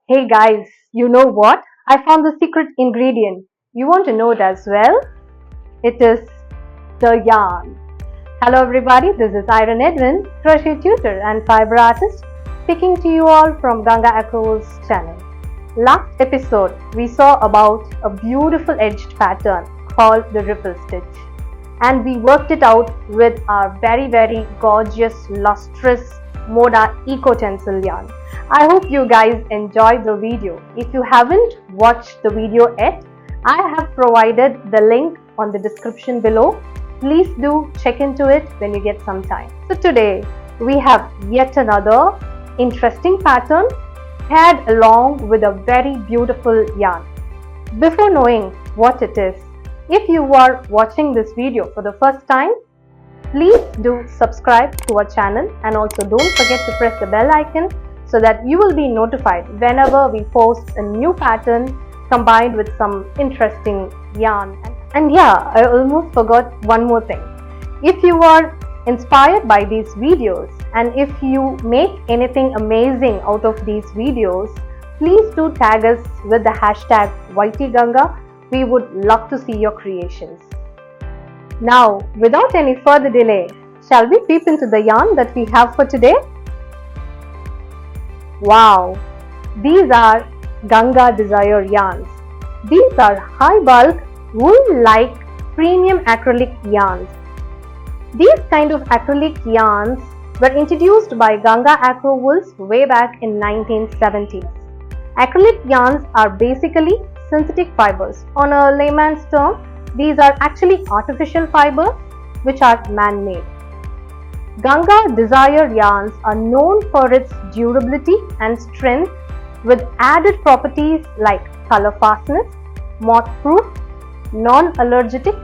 Hey guys, you know what? I found the secret ingredient. You want to know it as well? It is the yarn. Hello everybody, this is Iron Edwin, crochet tutor and fiber artist, speaking to you all from Ganga Acrowools channel. Last episode, we saw about a beautiful edged pattern called the ripple stitch, and we worked it out with our very gorgeous lustrous Moda Eco Tencel yarn. I hope you guys enjoyed the video. If you haven't watched the video yet, I have provided the link on the description below. Please do check into it when you get some time. So today we have yet another interesting pattern paired along with a very beautiful yarn. Before knowing what it is, if you are watching this video for the first time, please do subscribe to our channel and also don't forget to press the bell icon so that you will be notified whenever we post a new pattern combined with some interesting yarn. And yeah, I almost forgot one more thing. If you are inspired by these videos and if you make anything amazing out of these videos, please do tag us with the hashtag YTGANGA. We would love to see your creations. Now, without any further delay, shall we peep into the yarn that we have for today? Wow, these are Ganga Desire yarns. These are high bulk, wool-like premium acrylic yarns. These kind of acrylic yarns were introduced by Ganga Acrowools way back in 1970s. Acrylic yarns are basically synthetic fibers. On a layman's term, these are actually artificial fibers which are man-made. Ganga Desire yarns are known for its durability and strength with added properties like color fastness, moth-proof, non-allergic,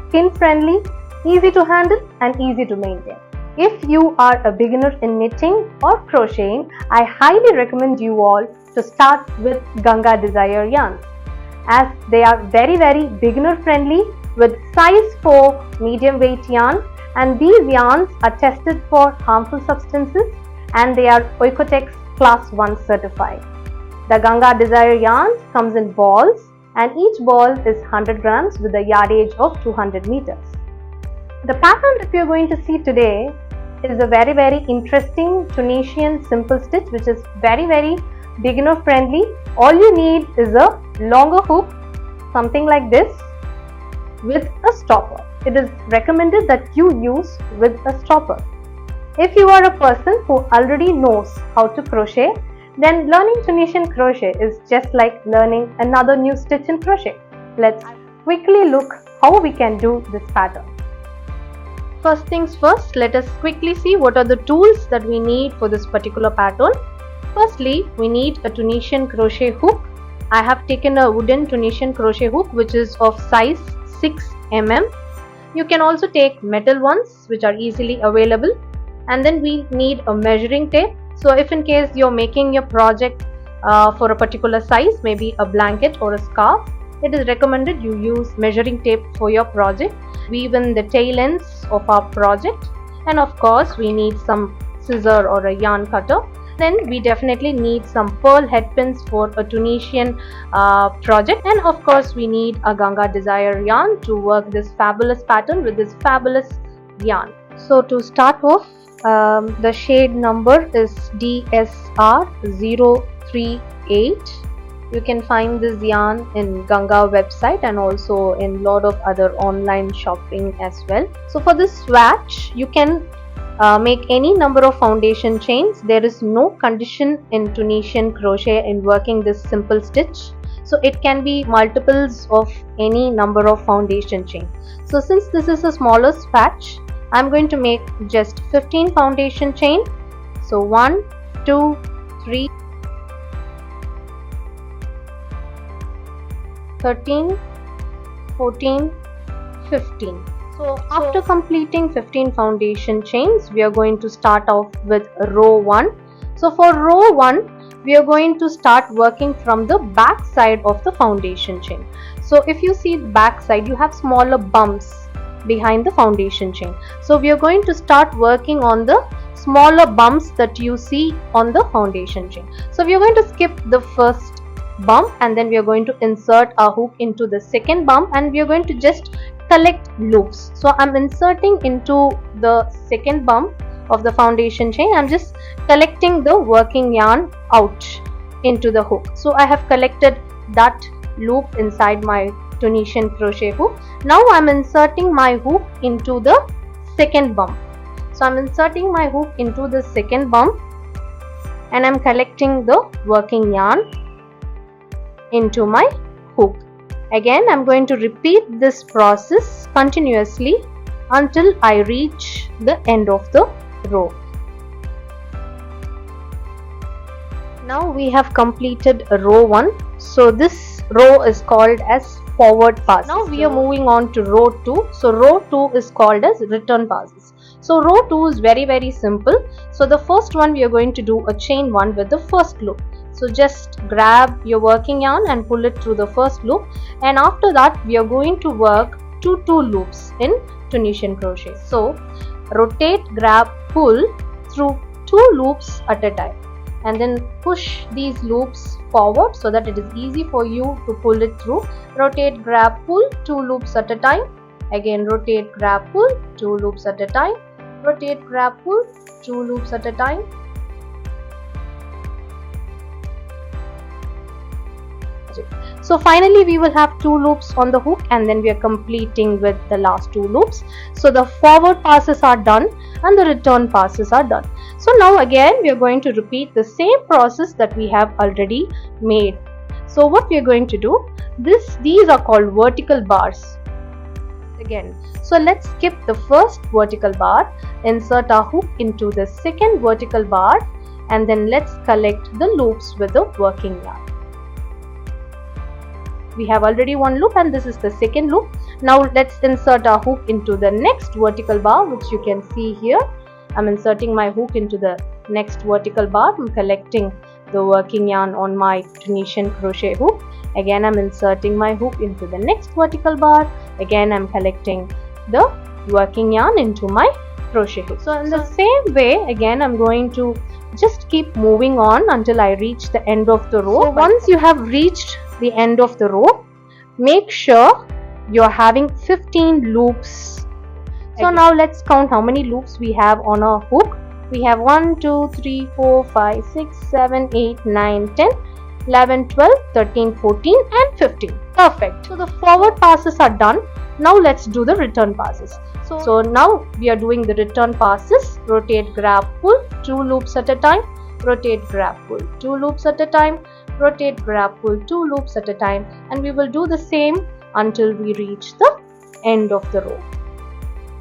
skin-friendly, easy to handle and easy to maintain. If you are a beginner in knitting or crocheting, I highly recommend you all to start with Ganga Desire yarns, as they are very beginner friendly with size 4 medium weight yarn, and these yarns are tested for harmful substances and they are Oikotex class 1 certified. The Ganga Desire yarns comes in balls and each ball is 100 grams with a yardage of 200 meters. The pattern that we are going to see today is a very interesting Tunisian simple stitch which is very beginner friendly. All you need is a longer hook, something like this, with a stopper. It is recommended that you use with a stopper. If you are a person who already knows how to crochet, then learning Tunisian crochet is just like learning another new stitch in crochet. Let's quickly look how we can do this pattern. First things first, let us quickly see what are the tools that we need for this particular pattern. Firstly, we need a Tunisian crochet hook. I have taken a wooden Tunisian crochet hook which is of size 6 mm. You can also take metal ones which are easily available, and then we need a measuring tape. So if in case you're making your project for a particular size, maybe a blanket or a scarf, it is recommended you use measuring tape for your project. Weave in the tail ends of our project, and of course we need some scissor or a yarn cutter. Then we definitely need some pearl head pins for a Tunisian project, and of course we need a Ganga Desire yarn to work this fabulous pattern with this fabulous yarn. So to start off, the shade number is DSR038. You can find this yarn in Ganga website and also in lot of other online shopping as well. So for this swatch, you can make any number of foundation chains. There is no condition in Tunisian crochet in working this simple stitch, so it can be multiples of any number of foundation chain. So since this is a smaller swatch, I'm going to make just 15 foundation chain. So 1 2 3 13 14 15. So after completing 15 foundation chains, we are going to start off with row 1. So for row 1, we are going to start working from the back side of the foundation chain. So if you see the back side, you have smaller bumps behind the foundation chain. So we are going to start working on the smaller bumps that you see on the foundation chain. So we are going to skip the first bump and then we are going to insert our hook into the second bump and we are going to just collect loops. So I'm inserting into the second bump of the foundation chain. I'm just collecting the working yarn out into the hook. So I have collected that loop inside my Tunisian crochet hook. Now I'm inserting my hook into the second bump. So I'm inserting my hook into the second bump and I'm collecting the working yarn into my hook. Again, I'm going to repeat this process continuously until I reach the end of the row. Now we have completed row 1. So this row is called as forward pass. Now we are moving on to row 2. So row 2 is called as return passes. So row 2 is very simple. So the first one we are going to do a chain 1 with the first loop. So just grab your working yarn and pull it through the first loop, and after that we are going to work two loops in Tunisian crochet. So rotate, grab, pull through 2 loops at a time and then push these loops forward so that it is easy for you to pull it through. Rotate, grab, pull 2 loops at a time. Again rotate, grab, pull 2 loops at a time. Rotate, grab, pull 2 loops at a time. So finally we will have 2 loops on the hook and then we are completing with the last 2 loops. So the forward passes are done and the return passes are done. So now again we are going to repeat the same process that we have already made. So what we are going to do, these are called vertical bars again. So let's skip the first vertical bar, insert our hook into the second vertical bar and then let's collect the loops with the working yarn. We have already 1 loop and this is the second loop. Now let's insert our hook into the next vertical bar, which you can see here. I'm inserting my hook into the next vertical bar. I'm collecting the working yarn on my Tunisian crochet hook. Again I'm inserting my hook into the next vertical bar. Again I'm collecting the working yarn into my crochet hook. So in the same way again I'm going to just keep moving on until I reach the end of the row. So once you have reached the end of the row, make sure you're having 15 loops. So now let's count how many loops we have on our hook. We have 1, 2, 3, 4, 5, 6, 7, 8, 9, 10, 11, 12, 13, 14 and 15. Perfect. So the forward passes are done. Now let's do the return passes. So now we are doing the return passes. Rotate, grab, pull 2 loops at a time. Rotate, grab, pull 2 loops at a time. Rotate, grab, pull 2 loops at a time, and we will do the same until we reach the end of the row.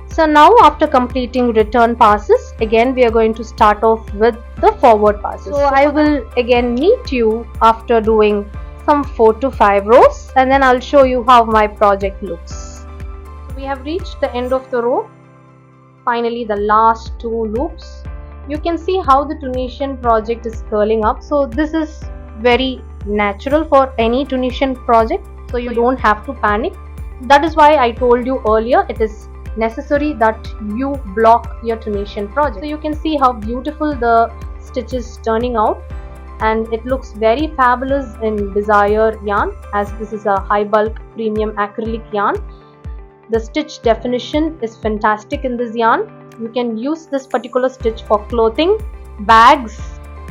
So now after completing return passes, again we are going to start off with the forward passes. So I will again meet you after doing some 4 to 5 rows and then I'll show you how my project looks. We have reached the end of the row. Finally the last 2 loops. You can see how the Tunisian project is curling up. So this is very natural for any Tunisian project, so you don't have to panic. That is why I told you earlier it is necessary that you block your Tunisian project. So you can see how beautiful the stitch is turning out and it looks very fabulous in Desire yarn, as this is a high bulk premium acrylic yarn. The stitch definition is fantastic in this yarn. You can use this particular stitch for clothing, bags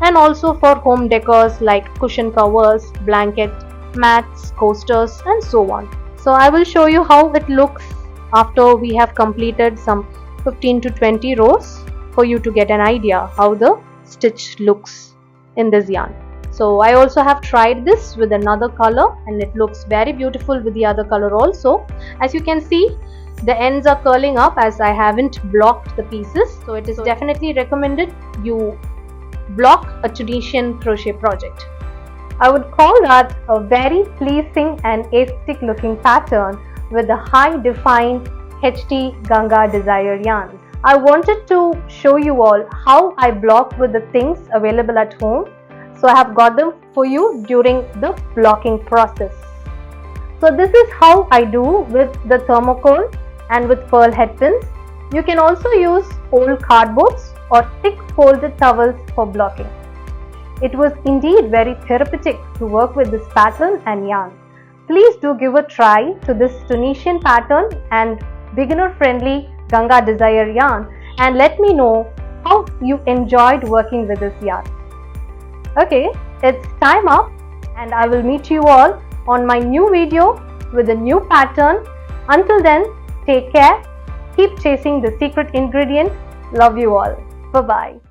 and also for home decors like cushion covers, blanket, mats, coasters and so on. So I will show you how it looks after we have completed some 15 to 20 rows for you to get an idea how the stitch looks in this yarn. So I also have tried this with another color and it looks very beautiful with the other color also. As you can see, the ends are curling up as I haven't blocked the pieces. So it is definitely recommended you block a Tunisian crochet project. I would call that a very pleasing and aesthetic looking pattern with the high defined HT Ganga Desire yarns. I wanted to show you all how I block with the things available at home. So I have got them for you during the blocking process. So this is how I do with the thermocol and with pearl head pins. You can also use old cardboards or thick folded towels for blocking. It was indeed very therapeutic to work with this pattern and yarn. Please do give a try to this Tunisian pattern and beginner friendly Ganga Desire yarn and let me know how you enjoyed working with this yarn. Okay, it's time up and I will meet you all on my new video with a new pattern. Until then, take care, keep chasing the secret ingredient. Love you all. Bye-bye.